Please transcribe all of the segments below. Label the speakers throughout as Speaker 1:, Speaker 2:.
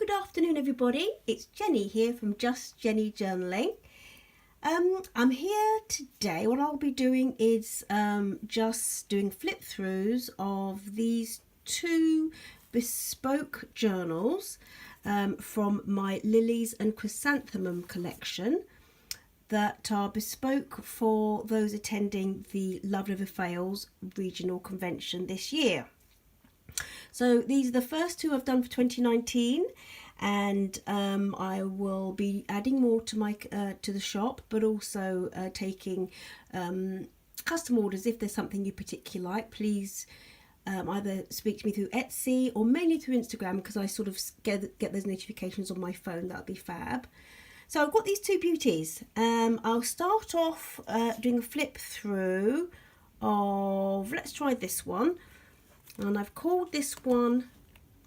Speaker 1: Good afternoon everybody, it's Jenny here from Just Jenny Journaling. I'm here today. What I'll be doing is just doing flip throughs of these two bespoke journals from my Lilies and Chrysanthemum collection that are bespoke for those attending the Love Never Fails regional convention this year. So these are the first two I've done for 2019, and I will be adding more to my to the shop, but also taking custom orders. If there's something you particularly like, please either speak to me through Etsy or mainly through Instagram, because I sort of get those notifications on my phone. That'll be fab. So I've got these two beauties. I'll start off doing a flip through of, let's try this one. And I've called this one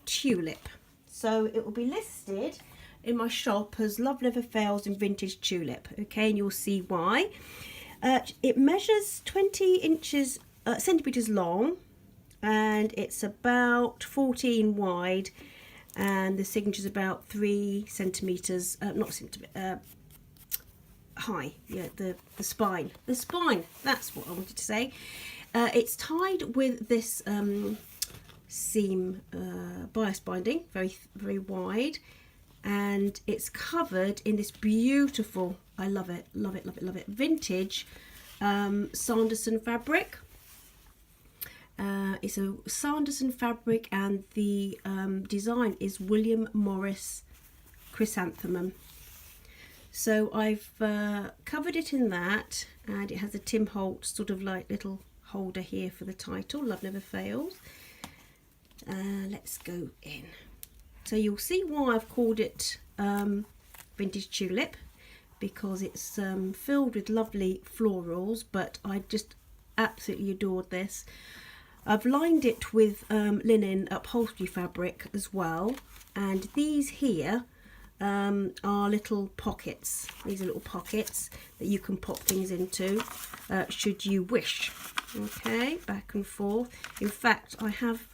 Speaker 1: Tulip. So it will be listed in my shop as Love Never Fails in Vintage Tulip. Okay, and you'll see why. It measures 20 inches, centimetres long, and it's about 14 wide, and the signature is about 3 centimetres, high. Yeah, the spine. The spine, that's what I wanted to say. It's tied with this seam bias binding, very wide, and it's covered in this beautiful, I love it, vintage Sanderson fabric. It's a Sanderson fabric, and the design is William Morris chrysanthemum. So I've covered it in that, and it has a Tim Holt sort of like little holder here for the title, Love Never Fails. Let's go in. So you'll see why I've called it Vintage Tulip, because it's filled with lovely florals, but I just absolutely adored this. I've lined it with linen upholstery fabric as well, and these here are little pockets. These are little pockets that you can pop things into should you wish. Okay, back and forth. In fact, I have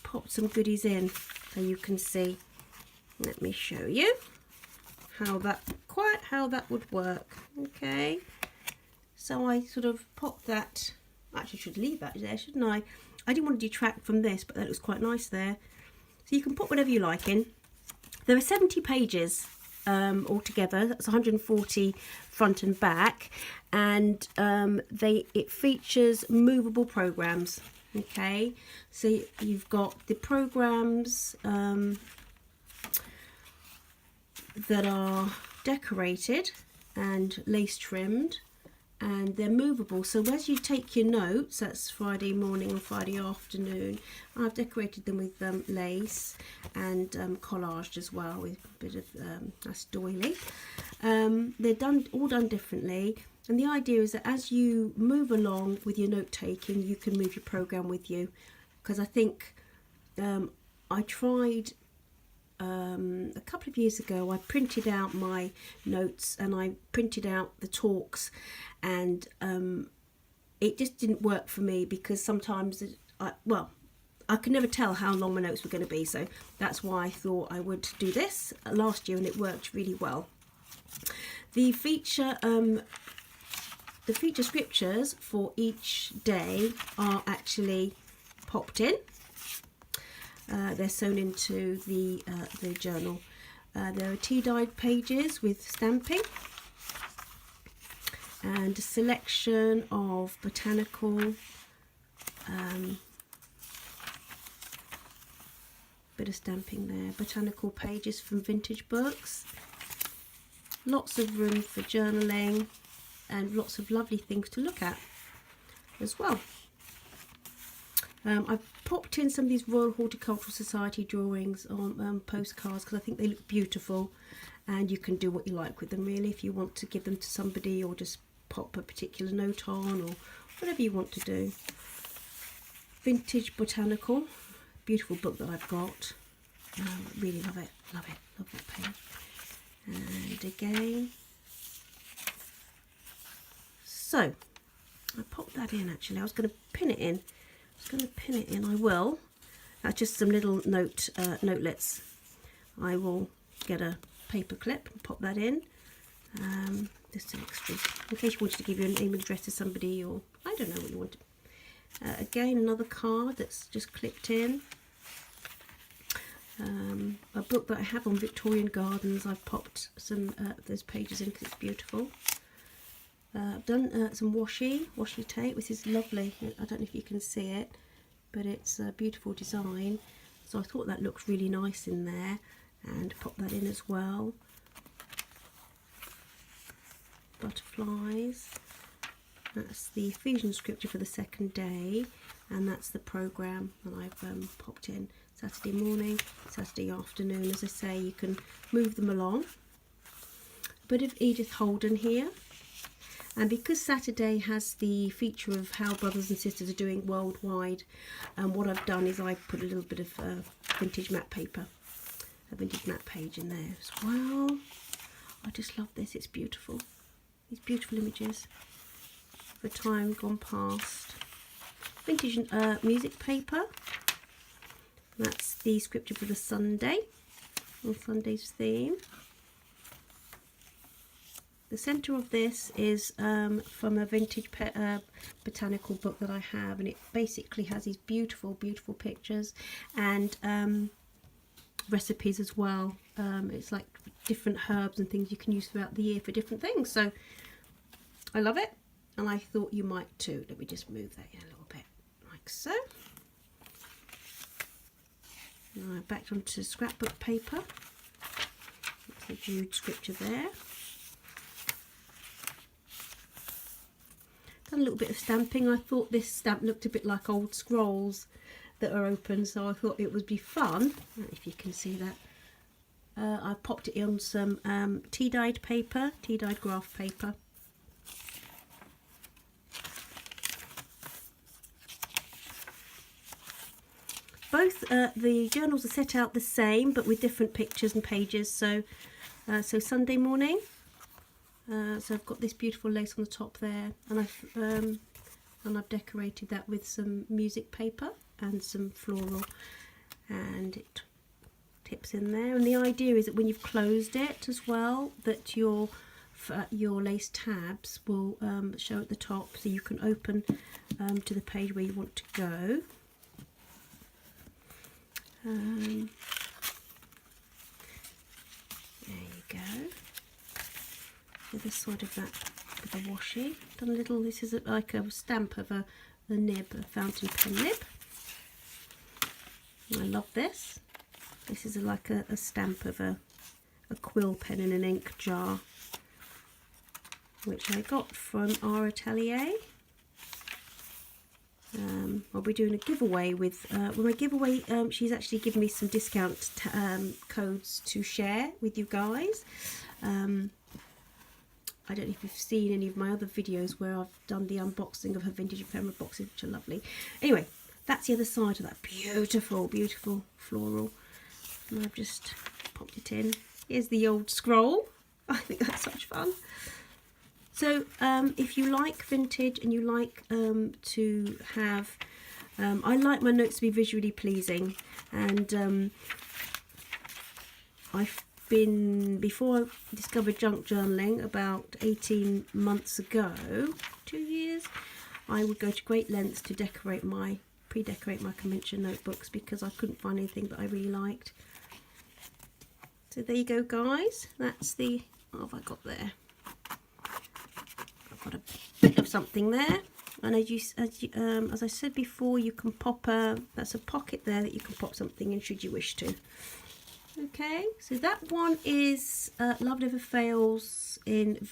Speaker 1: popped some goodies in so you can see. Let me show you how that would work. Okay, so I sort of popped that. Actually, should leave that there, shouldn't I? I didn't want to detract from this, but that looks quite nice there. So you can put whatever you like in. There are 70 pages altogether. That's 140 front and back, and it features movable programs. Okay, so you've got the programs that are decorated and lace trimmed, and they're movable. So as you take your notes, that's Friday morning and Friday afternoon, I've decorated them with lace and collaged as well with a bit of that's doily. They're all done differently, and the idea is that as you move along with your note taking, you can move your program with you. Because I think I tried a couple of years ago, I printed out my notes and I printed out the talks, and it just didn't work for me, because sometimes I could never tell how long my notes were going to be. So that's why I thought I would do this last year, and it worked really well. The feature scriptures for each day are actually popped in. They're sewn into the journal. There are tea-dyed pages with stamping, and a selection of botanical, bit of stamping there, botanical pages from vintage books. Lots of room for journaling, and lots of lovely things to look at as well. I've popped in some of these Royal Horticultural Society drawings on postcards, because I think they look beautiful, and you can do what you like with them really, if you want to give them to somebody or just pop a particular note on, or whatever you want to do. Vintage Botanical, beautiful book that I've got. Really love it, love that page. And again, so I popped that in. Actually, I was going to pin it in. I will. That's just some little notelets I will get a paper clip and pop that in. Just an extra, in case you wanted to give your name and address to somebody, or I don't know what you want. Again, another card that's just clipped in. A book that I have on Victorian gardens. I've popped some of those pages in because it's beautiful. I've done some washi tape. This is lovely. I don't know if you can see it, but it's a beautiful design. So I thought that looked really nice in there, and pop that in as well. Butterflies. That's the Ephesians scripture for the second day, and that's the program that I've popped in. Saturday morning, Saturday afternoon. As I say, you can move them along. A bit of Edith Holden here, and because Saturday has the feature of how brothers and sisters are doing worldwide, what I've done is I put a little bit of vintage matte paper, a vintage matte page in there as well. I just love this. It's beautiful. These beautiful images of a time gone past. Vintage music paper. That's the scripture for the Sunday, or Sunday's theme. The centre of this is from a vintage botanical book that I have, and it basically has these beautiful, beautiful pictures and recipes as well. It's like different herbs and things you can use throughout the year for different things. So I love it, and I thought you might too. Let me just move that in a little bit, like so. Now back onto scrapbook paper. That's the Jude scripture there. Done a little bit of stamping. I thought this stamp looked a bit like old scrolls that are open, so I thought it would be fun. I don't know if you can see that. I popped it on some tea-dyed paper, tea-dyed graph paper. Both the journals are set out the same, but with different pictures and pages. So, so Sunday morning. So I've got this beautiful lace on the top there, and I've decorated that with some music paper and some floral, and it tips in there. And the idea is that when you've closed it as well, that your lace tabs will show at the top, so you can open to the page where you want to go. There you go. The other side of that with a washi. Done a little. This is like a stamp of a nib, a fountain pen nib. I love this. This is like a stamp of a quill pen in an ink jar, which I got from our atelier. I'll be doing a giveaway with, well, my giveaway, she's actually given me some discount codes to share with you guys. I don't know if you've seen any of my other videos where I've done the unboxing of her vintage ephemera boxes, which are lovely. Anyway, that's the other side of that beautiful, beautiful floral. And I've just popped it in. Here's the old scroll. I think that's such fun. So if you like vintage and you like to have, I like my notes to be visually pleasing, and before I discovered junk journaling about 18 months ago, 2 years, I would go to great lengths to pre-decorate my convention notebooks because I couldn't find anything that I really liked. So there you go, guys. That's the, what have I got there? Got a bit of something there, and as I said before, you can pop that's a pocket there that you can pop something in should you wish to. Okay, so that one is Love Never Fails in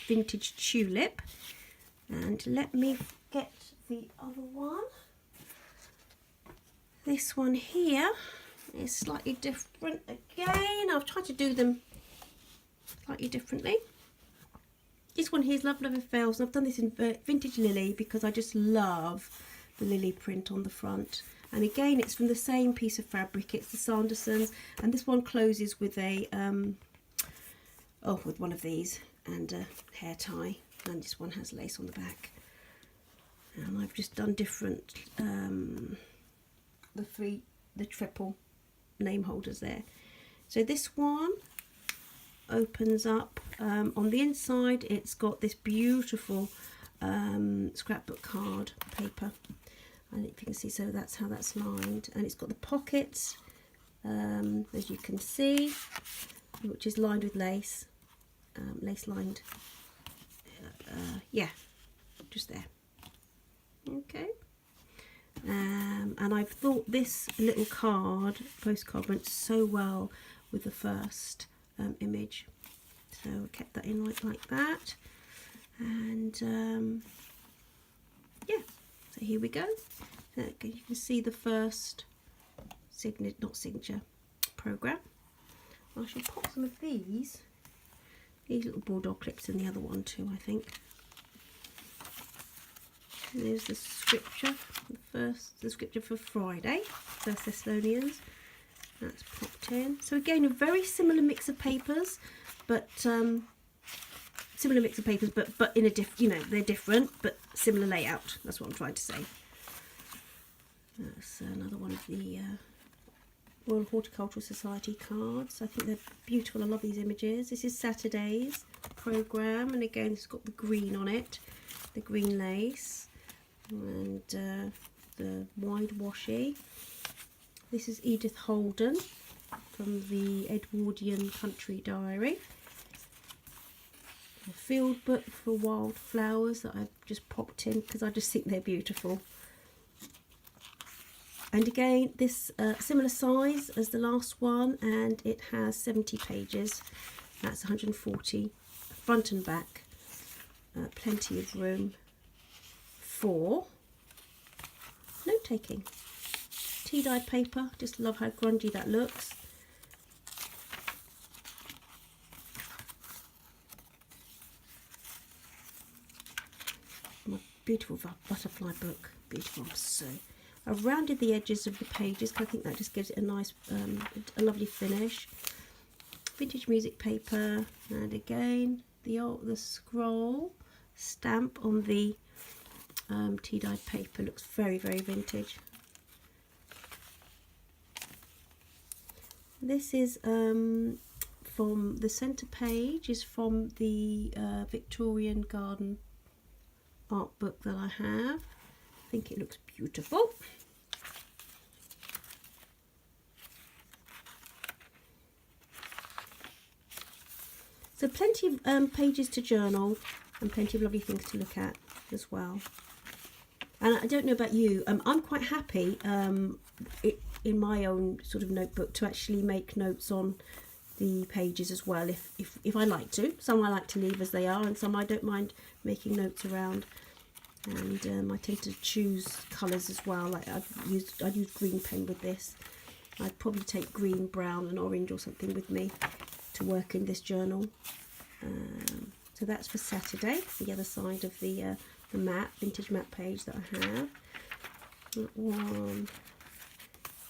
Speaker 1: vintage tulip, and let me get the other one. This one here is slightly different again. I've tried to do them slightly differently. This one here is Love Never Fails, and I've done this in vintage lily because I just love the lily print on the front. And again, it's from the same piece of fabric. It's the Sandersons, and this one closes with a with one of these and a hair tie, and this one has lace on the back. And I've just done different the triple name holders there. So this one opens up. On the inside it's got this beautiful scrapbook card paper. I don't know if you can see, so that's how that's lined, and it's got the pockets, as you can see, which is lined with lace, lace lined, yeah, just there. Okay. And I've thought this little postcard went so well with the first image, so I kept that in like that. And yeah, so here we go. You can see the first signature program. I should pop some of these little bulldog clips in the other one too, I think. There's the scripture, the scripture for Friday, 1 Thessalonians. That's popped in. So again, a very similar mix of papers, but but in a they're different, but similar layout. That's what I'm trying to say. That's another one of the Royal Horticultural Society cards. I think they're beautiful. I love these images. This is Saturday's programme, and again, it's got the green on it, the green lace, and the wide washi. This is Edith Holden from the Edwardian Country Diary. A field book for wildflowers that I've just popped in because I just think they're beautiful. And again, this similar size as the last one, and it has 70 pages. That's 140 front and back. Plenty of room for note-taking. Tea-dyed paper, just love how grungy that looks. My beautiful butterfly book, beautiful. So I've rounded the edges of the pages because I think that just gives it a nice, a lovely finish. Vintage music paper, and again the scroll stamp on the tea-dyed paper looks very, very vintage. This is from the centre page, is from the Victorian Garden art book that I have. I think it looks beautiful. So plenty of pages to journal and plenty of lovely things to look at as well. And I don't know about you, I'm quite happy in my own sort of notebook to actually make notes on the pages as well, if I like to. Some I like to leave as they are, and some I don't mind making notes around. And I tend to choose colours as well. Like I've used green pen with this. I'd probably take green, brown and orange or something with me to work in this journal. So that's for Saturday, the other side of the map, vintage map page that I have. That one,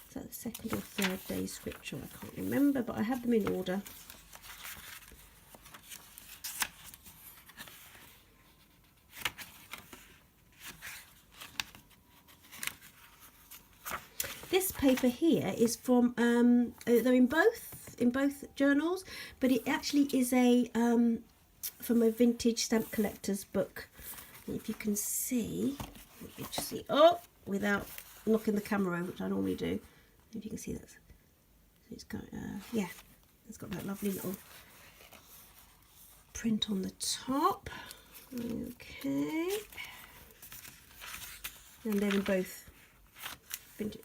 Speaker 1: is that the second or third day's scripture? I can't remember, but I have them in order. This paper here is from they're in both journals, but it actually is a from a vintage stamp collector's book. And if you can see, let me just see, oh, without knocking the camera over, which I normally do. If you can see that, so it's got yeah, it's got that lovely little print on the top. Okay, and then both vintage,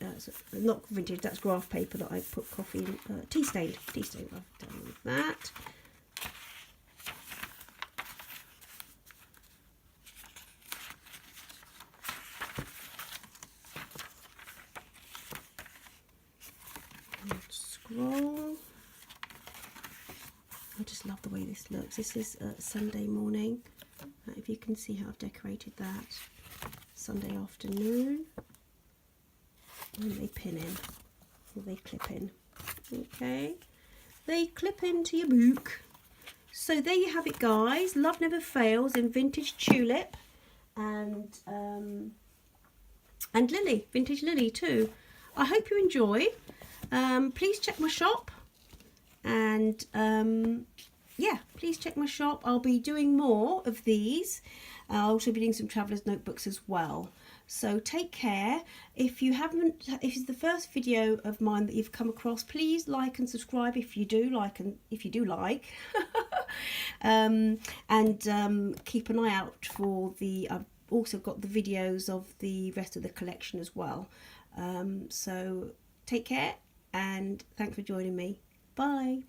Speaker 1: not vintage, that's graph paper that I put coffee in, tea stained I've done with that. Scroll. I just love the way this looks. This is Sunday morning. If you can see how I've decorated that. Sunday afternoon. And they pin in, or they clip in. Okay, they clip into your book. So there you have it, guys. Love Never Fails in vintage tulip and lily, vintage lily too. I hope you enjoy. Please check my shop and yeah, please check my shop. I'll be doing more of these. I'll also be doing some travelers notebooks as well. So take care. If it's the first video of mine that you've come across, please like and subscribe if you do like, and keep an eye out for I've also got the videos of the rest of the collection as well. So take care and thanks for joining me. Bye.